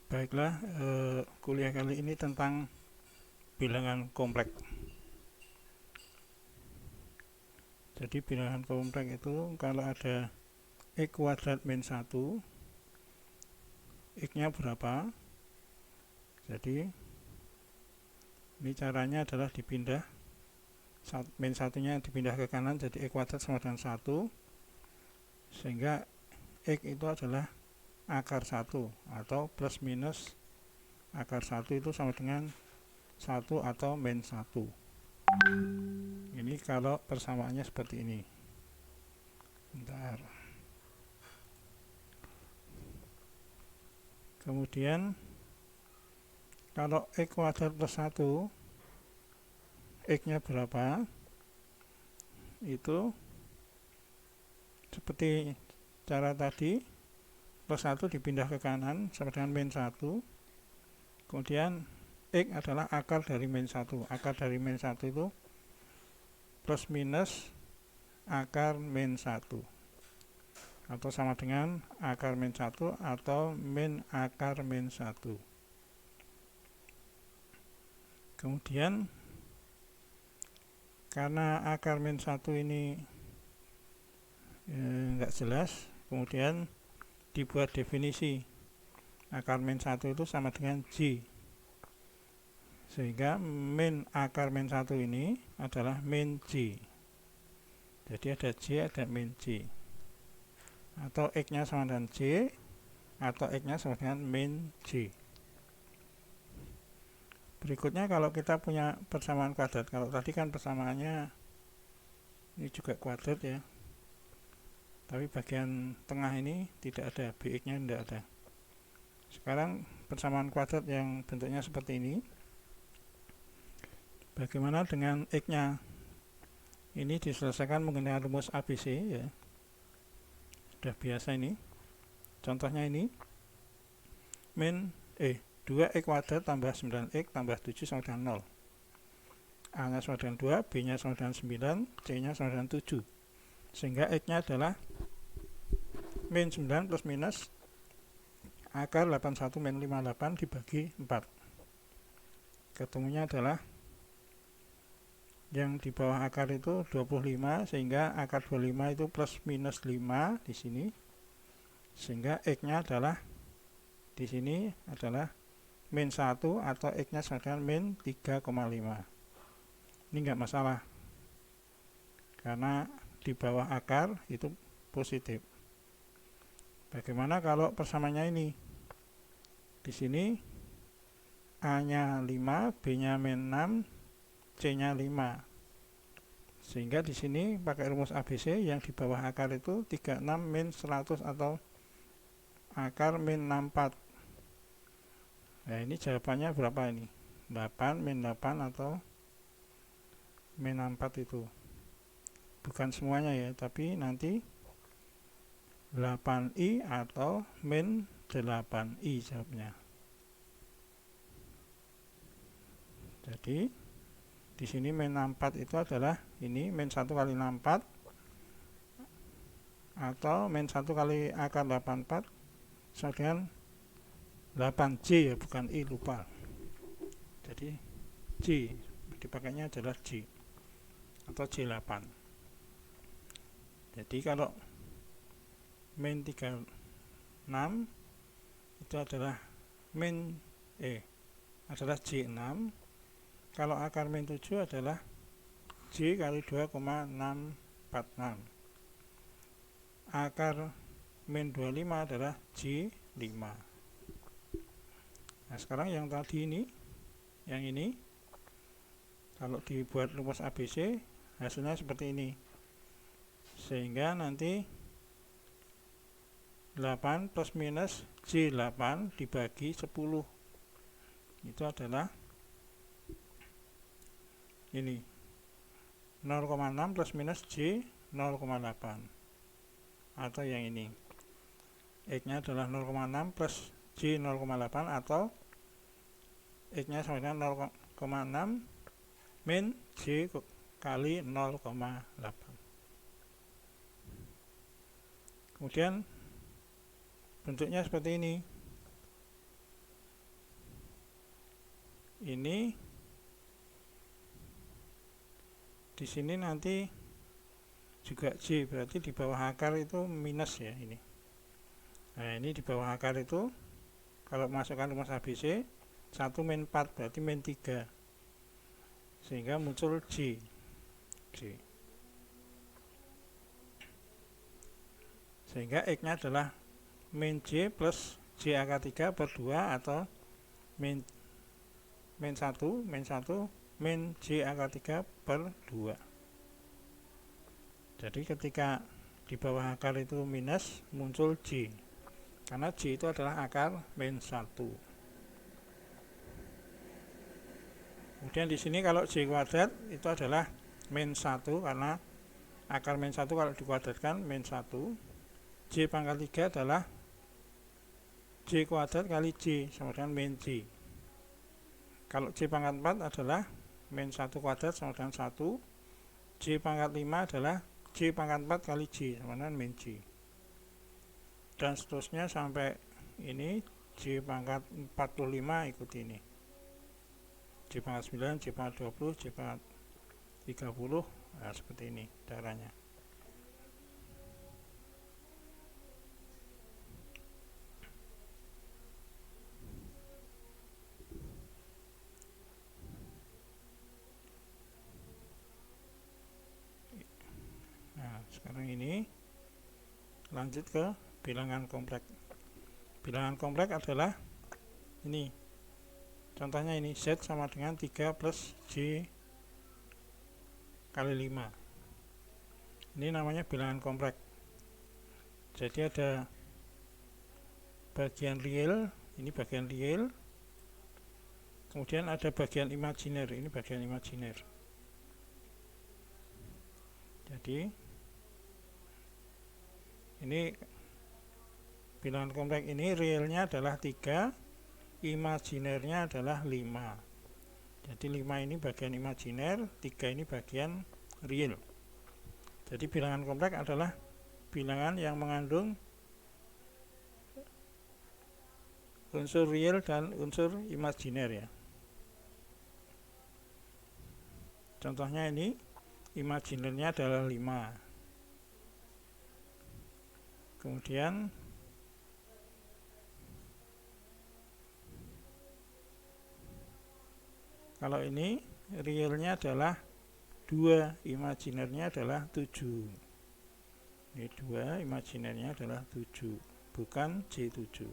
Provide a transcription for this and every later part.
Baiklah, kuliah kali ini tentang bilangan kompleks. Jadi bilangan kompleks itu kalau ada X kuadrat min 1, X nya berapa? Jadi ini caranya adalah dipindah, min 1 nya dipindah ke kanan, jadi X kuadrat sama dengan 1, sehingga X itu adalah akar 1 atau plus minus akar 1 itu sama dengan 1 atau min 1. Ini kalau persamaannya seperti ini. Bentar. Kemudian kalau X kuadrat plus 1, X nya berapa? Itu seperti cara tadi, plus 1 dipindah ke kanan sama dengan min 1. Kemudian X adalah akar dari min 1. Akar dari min 1 itu plus minus akar min 1, atau sama dengan akar min 1 atau min akar min 1. Kemudian karena akar min 1 ini enggak jelas, kemudian dibuat definisi akar min 1 itu sama dengan J, sehingga min akar min 1 ini adalah min J. Jadi ada J, ada min J, atau X nya sama dengan J atau X nya sama dengan min J. Berikutnya kalau kita punya persamaan kuadrat, kalau tadi kan persamaannya ini juga kuadrat ya, tapi bagian tengah ini tidak ada, Bx nya tidak ada. Sekarang persamaan kuadrat yang bentuknya seperti ini, bagaimana dengan X nya? Ini diselesaikan menggunakan rumus ABC ya, sudah biasa ini. Contohnya ini min 2x kuadrat tambah 9x tambah 7 sama dengan 0. A nya sama dengan 2, B nya sama dengan 9, C nya sama dengan 7, sehingga X nya adalah min 9 plus minus akar 81 min 58 dibagi 4. Ketemunya adalah yang di bawah akar itu 25, sehingga akar 25 itu plus minus 5 di sini, sehingga X nya adalah di sini adalah min 1 atau X nya sama dengan min 3,5. Ini enggak masalah karena di bawah akar itu positif. Bagaimana kalau persamaannya ini? Di sini A nya 5, B nya min 6, C nya 5. Sehingga di sini pakai rumus ABC, yang di bawah akar itu 36 min 100 atau akar min 64. Nah, ini jawabannya berapa ini? 8 min 8 atau min 64 itu. Bukan semuanya ya, tapi nanti 8i atau min 8i jawabnya. Jadi di sini min 64 itu adalah ini min 1 kali 64 atau min 1 kali akar 84 sama dengan 8J ya, bukan I, lupa. Jadi J dipakainya adalah J atau J8. Jadi kalau min 36 itu adalah adalah J6. Kalau akar min 7 adalah J kali 2,646. Akar min 25 adalah J5. Nah, sekarang yang tadi ini, yang ini, kalau dibuat rumus ABC, hasilnya seperti ini. Sehingga nanti 8 plus minus J8 dibagi 10. Itu adalah ini 0,6 plus minus J 0,8, atau yang ini X nya adalah 0,6 plus J 0,8 atau X nya sama dengan 0,6 min J kali 0,8. Kemudian bentuknya seperti ini. ini di sini nanti juga J, berarti di bawah akar itu minus ya ini. Nah ini di bawah akar itu kalau masukkan rumus ABC 1 min 4 berarti min 3, sehingga muncul J. Sehingga X nya adalah min J plus J akar 3 per 2 atau min 1 min J akar 3 per 2. Jadi ketika di bawah akar itu minus, muncul J, karena J itu adalah akar min 1. Kemudian di sini kalau J kuadrat itu adalah min 1, karena akar min 1 kalau dikuadratkan min 1. J pangkat 3 adalah J kuadrat kali J sama dengan min J. Kalau J pangkat 4 adalah min 1 kuadrat sama dengan 1. J pangkat 5 adalah J pangkat 4 kali J sama dengan min J. Dan seterusnya sampai ini J pangkat 45 ikuti ini. J pangkat 9, J pangkat 20, J pangkat 30, nah seperti ini caranya. Nah, sekarang ini lanjut ke bilangan kompleks. Bilangan kompleks adalah ini. Contohnya ini Z sama dengan 3 plus J kali 5. Ini namanya bilangan kompleks. Jadi ada bagian real, ini bagian real. Kemudian ada bagian imajiner, ini bagian imajiner. Jadi ini bilangan kompleks ini realnya adalah 3, imajinernya adalah 5. Jadi 5 ini bagian imajiner, 3 ini bagian real. Jadi bilangan kompleks adalah bilangan yang mengandung unsur real dan unsur imajiner ya. Contohnya ini imajinernya adalah 5. Kemudian kalau ini realnya adalah 2, imajinernya adalah 7. Ini 2, imajinernya adalah 7, bukan J7.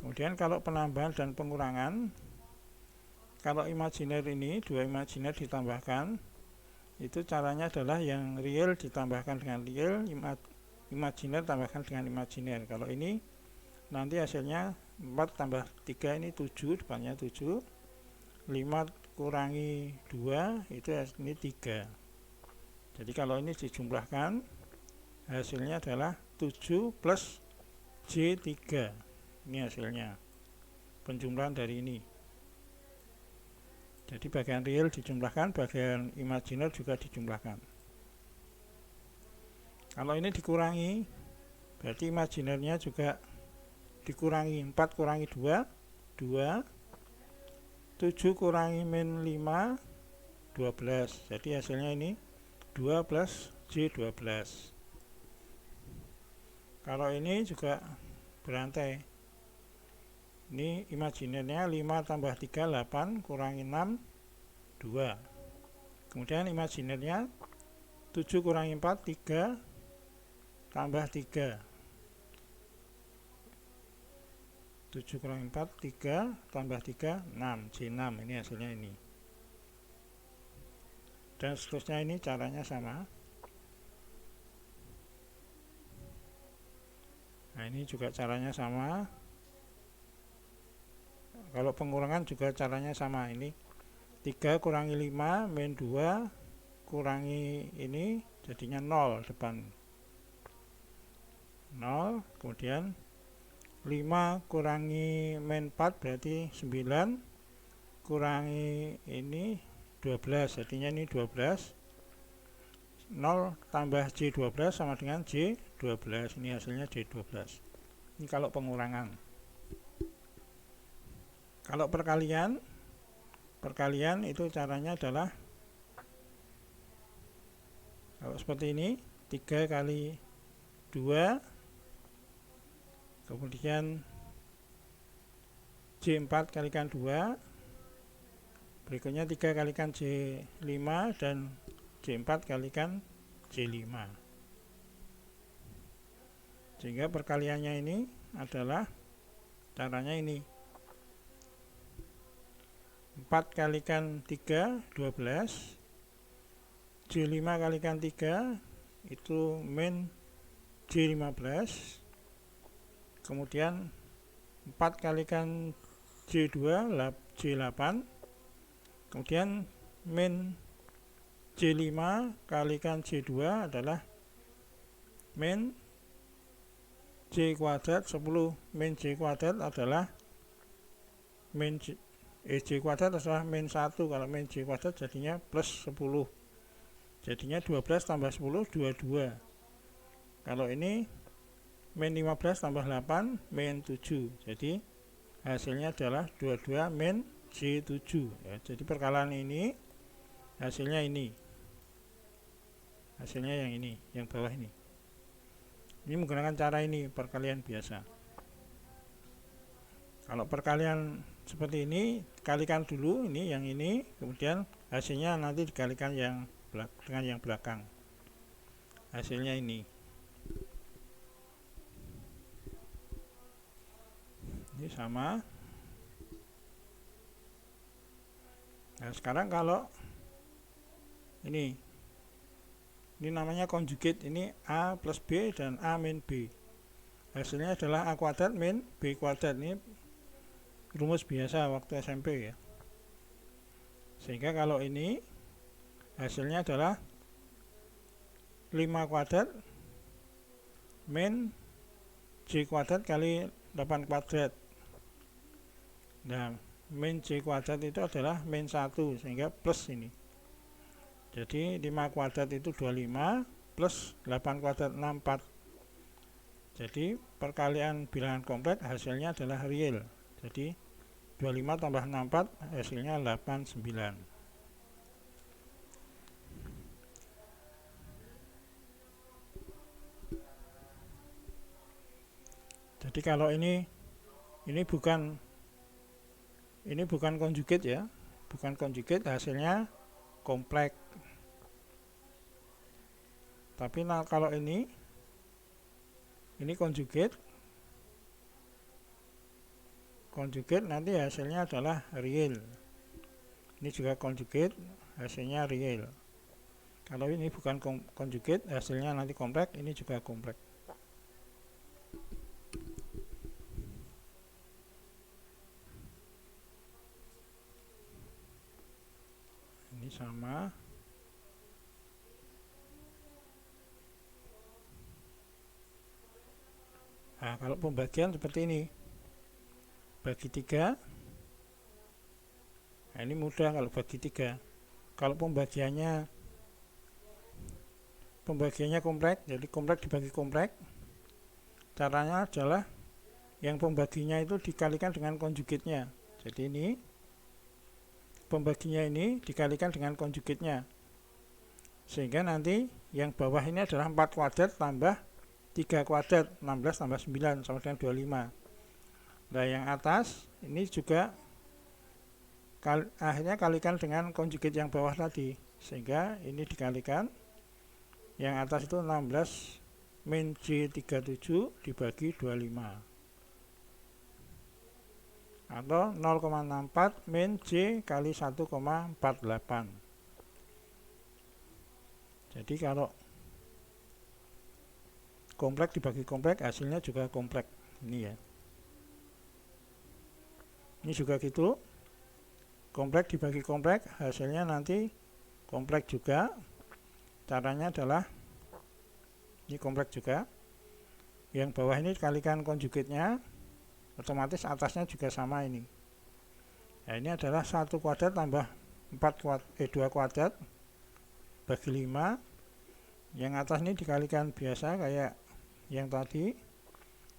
Kemudian kalau penambahan dan pengurangan, kalau imajiner ini 2 imajiner ditambahkan, itu caranya adalah yang real ditambahkan dengan real, imajiner tambahkan dengan imajiner. Kalau ini nanti hasilnya 4 tambah 3 ini 7, depannya 7. 5 kurangi 2 itu ini 3. Jadi kalau ini dijumlahkan, hasilnya adalah 7 plus J3. Ini hasilnya penjumlahan dari ini. Jadi bagian real dijumlahkan, bagian imajiner juga dijumlahkan. Kalau ini dikurangi, berarti imajinernya juga dikurangi. 4 kurangi 2, 2. 7 kurangi min 5, 12. Jadi hasilnya ini 2 plus J12. Kalau ini juga berantai. Ini imajinernya 5 tambah 3, 8, kurangi 6, 2. Kemudian imajinernya 7 kurangi 4, 3, tambah 3. 7 kurangi 4, 3, tambah 3, 6, J6, ini hasilnya ini. Dan seterusnya ini caranya sama. Nah ini juga caranya sama. Kalau pengurangan juga caranya sama. Ini 3 kurangi 5 min 2 kurangi ini jadinya 0 depan 0. Kemudian 5 kurangi min 4 berarti 9, kurangi ini 12, jadinya ini 12. 0 tambah J12 sama dengan J12. Ini hasilnya J12. Ini kalau pengurangan. Kalau perkalian itu caranya adalah kalau seperti ini, 3 kali 2, kemudian J4 kalikan 2, berikutnya 3 kalikan J5, dan J4 kalikan J5. Sehingga perkaliannya ini adalah caranya ini. 4 kalikan 3, 12. J5 kalikan 3 itu min J15. Kemudian 4 kalikan J2, J8. Kemudian min J5 kalikan J2 adalah min J kuadrat 10. Min J kuadrat adalah min J kuadrat adalah min 1. Kalau min J kuadrat jadinya plus 10. Jadinya 12 tambah 10, 22. Kalau ini min 15 tambah 8, min 7. Jadi hasilnya adalah 22 min J7. Ya, jadi perkalian ini hasilnya ini. Hasilnya yang ini, yang bawah ini. Ini menggunakan cara ini, perkalian biasa. Kalau perkalian seperti ini, kalikan dulu ini yang ini, kemudian hasilnya nanti dikalikan dengan yang belakang. Hasilnya ini. Ini sama. Nah, sekarang kalau ini namanya conjugate, ini A plus B dan A min B. Hasilnya adalah A kuadrat min B kuadrat. Ini rumus biasa waktu SMP ya. Sehingga kalau ini hasilnya adalah 5 kuadrat min J kuadrat kali 8 kuadrat. Nah, min J kuadrat itu adalah min 1, sehingga plus ini. Jadi 5 kuadrat itu 25 plus 8 kuadrat 64. Jadi perkalian bilangan kompleks hasilnya adalah real. Jadi 25 tambah 64 hasilnya 89. Jadi kalau ini bukan conjugate ya. Bukan conjugate, hasilnya kompleks. Tapi kalau ini conjugate nanti hasilnya adalah real. Ini juga conjugate, hasilnya real. Kalau ini bukan conjugate, hasilnya nanti kompleks, ini juga kompleks. Ini sama. Nah, kalau pembagian seperti ini, bagi 3. Nah, ini mudah kalau bagi 3. Kalau pembagiannya kompleks, jadi kompleks dibagi kompleks. Caranya adalah yang pembaginya itu dikalikan dengan konjugatnya. Jadi ini pembaginya ini dikalikan dengan konjugatnya. Sehingga nanti yang bawah ini adalah 4 kuadrat tambah 3 kuadrat, 16 tambah 9 sama dengan 25. Nah, yang atas ini juga akhirnya kalikan dengan konjugat yang bawah tadi. Sehingga ini dikalikan. Yang atas itu 16 min J37 dibagi 25. Atau 0,64 min J kali 1,48. Jadi kalau kompleks dibagi kompleks hasilnya juga kompleks. Ini ya. Ini juga gitu. Kompleks dibagi kompleks hasilnya nanti kompleks juga. Caranya adalah ini kompleks juga. Yang bawah ini dikalikan konjugatnya, otomatis atasnya juga sama ini. Nah, ini adalah 1 kuadrat tambah 2 kuadrat bagi 5. Yang atas ini dikalikan biasa kayak yang tadi.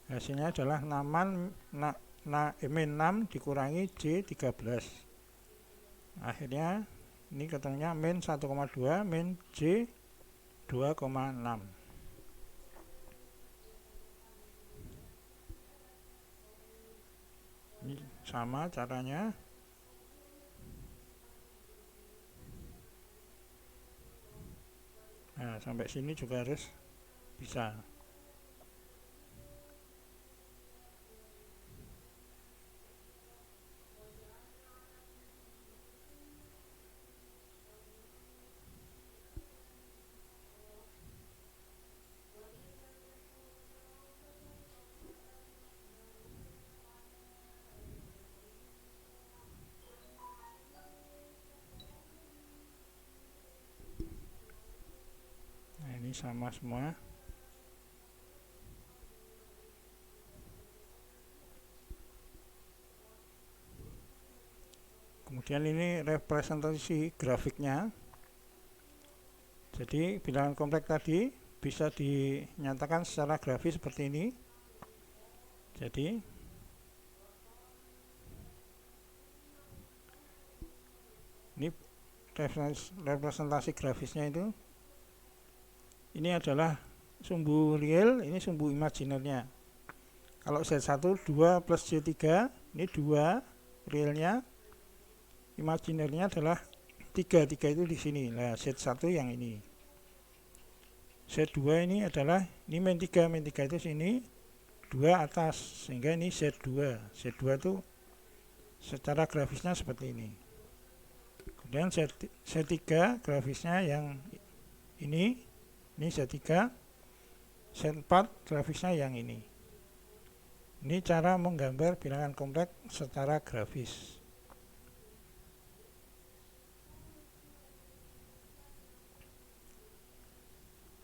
Hasilnya adalah 6 min 6 dikurangi J 13. Akhirnya ini ketemunya min 1,2 min J 2,6. Ini sama caranya. Nah, sampai sini juga harus bisa. Nah, ini sama semua. Kemudian ini representasi grafiknya. Jadi bilangan kompleks tadi bisa dinyatakan secara grafis seperti ini. Jadi ini representasi grafisnya itu. Ini adalah sumbu real, ini sumbu imajinernya. Kalau Z1 2 plus J3, ini 2 realnya. Imajinernya adalah 3 itu di sini. Nah, Z1 yang ini. Z2 ini adalah ini min 3 itu sini, 2 atas, sehingga ini Z2. Z2 itu secara grafisnya seperti ini. Kemudian Z3 grafisnya yang ini Z3, Z4 grafisnya yang ini. Ini cara menggambar bilangan kompleks secara grafis.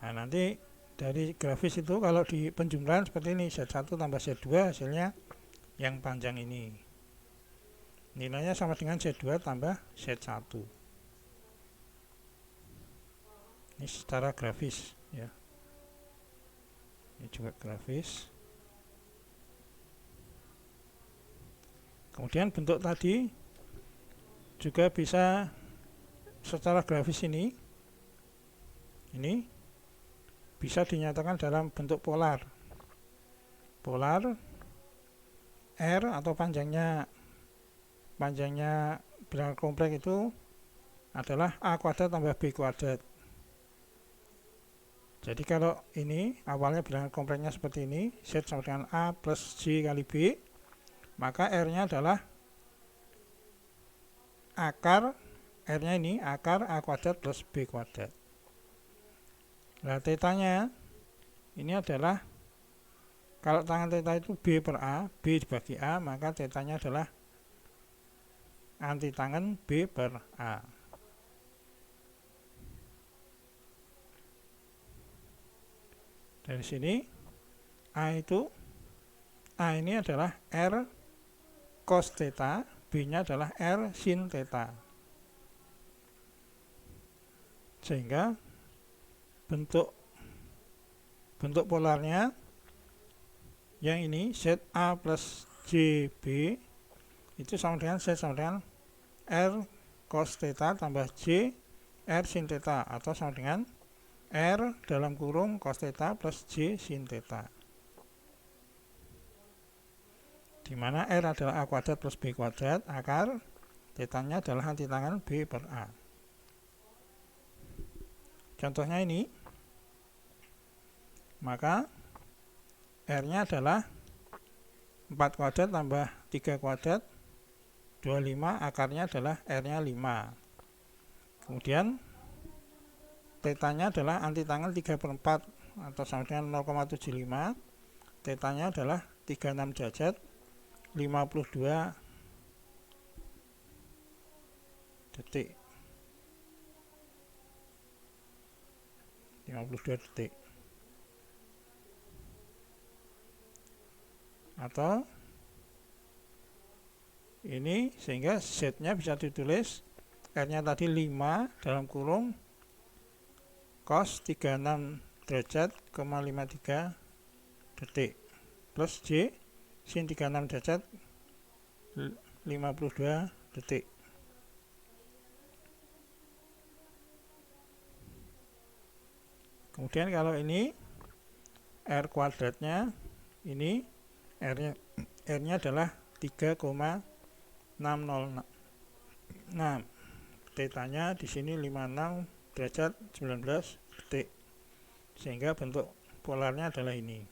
Nah, nanti dari grafis itu kalau di penjumlahan seperti ini, Z1 tambah Z2 hasilnya yang panjang ini. Nilainya sama dengan Z2 tambah Z1. Ini secara grafis ya. Ini juga grafis. Kemudian bentuk tadi juga bisa secara grafis ini bisa dinyatakan dalam bentuk polar. Polar R atau panjangnya bilangan kompleks itu adalah A kuadrat tambah B kuadrat. Jadi kalau ini awalnya bilangan kompleksnya seperti ini, Z sama dengan A plus J kali B, maka R-nya adalah akar, R-nya ini akar A kuadrat plus B kuadrat. Nah, tetanya ini adalah, kalau tangan teta itu B per A, B dibagi A, maka tetanya adalah anti tangan B per A. Dari sini A ini adalah R cos theta, B-nya adalah R sin theta. Sehingga bentuk polarnya yang ini ZA plus JB itu sama dengan Z sama dengan R cos theta tambah J R sin theta, atau sama dengan R dalam kurung cos theta plus J sin theta, di mana R adalah A kuadrat plus B kuadrat, akar tetanya adalah anti tangan B per A. Contohnya ini, maka R-nya adalah 4 kuadrat tambah 3 kuadrat 25, akarnya adalah R-nya 5. Kemudian tetanya adalah anti tangan 3/4 atau sama dengan 0,75. Tetanya adalah 36 derajat 52 detik. 52 detik. Atau ini, sehingga Z-nya bisa ditulis R-nya tadi 5 dalam kurung cos 36 derajat, 53 detik plus J sin 36 derajat, 52 detik. Kemudian kalau ini R kuadratnya, ini R-nya adalah 3,606. Θ-nya di sini 56 derajat 19 detik. Sehingga bentuk polarnya adalah ini.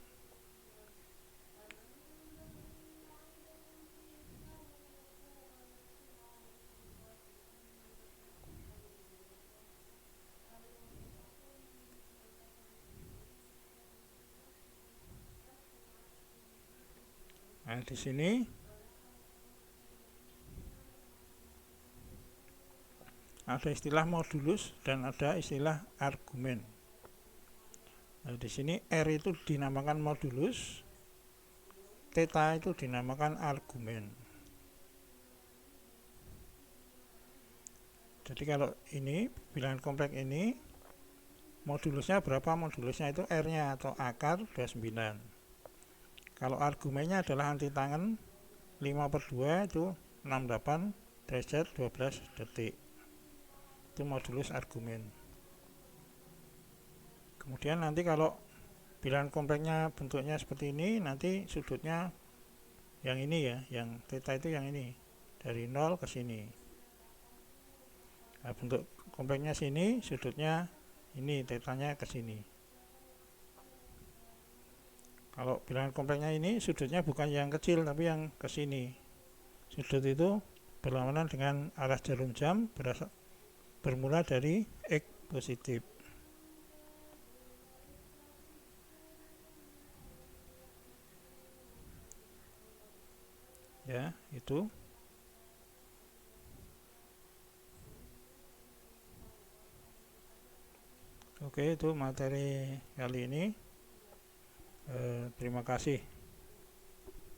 Nah, di sini ada istilah modulus dan ada istilah argumen. Nah, di sini R itu dinamakan modulus, θ itu dinamakan argumen. Jadi kalau ini bilangan kompleks ini modulusnya berapa? Modulusnya itu R-nya atau akar 29. Kalau argumennya adalah anti tangen 5/2 itu 68 derajat 12 detik. Itu modulus argumen. Kemudian nanti kalau bilangan kompleksnya bentuknya seperti ini, nanti sudutnya yang ini ya, yang θ itu yang ini, dari 0 ke sini. Nah, bentuk kompleksnya sini, sudutnya ini, θ-nya ke sini. Kalau bilangan kompleksnya ini, sudutnya bukan yang kecil tapi yang ke sini. Sudut itu berlawanan dengan arah jarum jam bermula dari X positif. Ya, itu. Oke, itu materi kali ini. Terima kasih.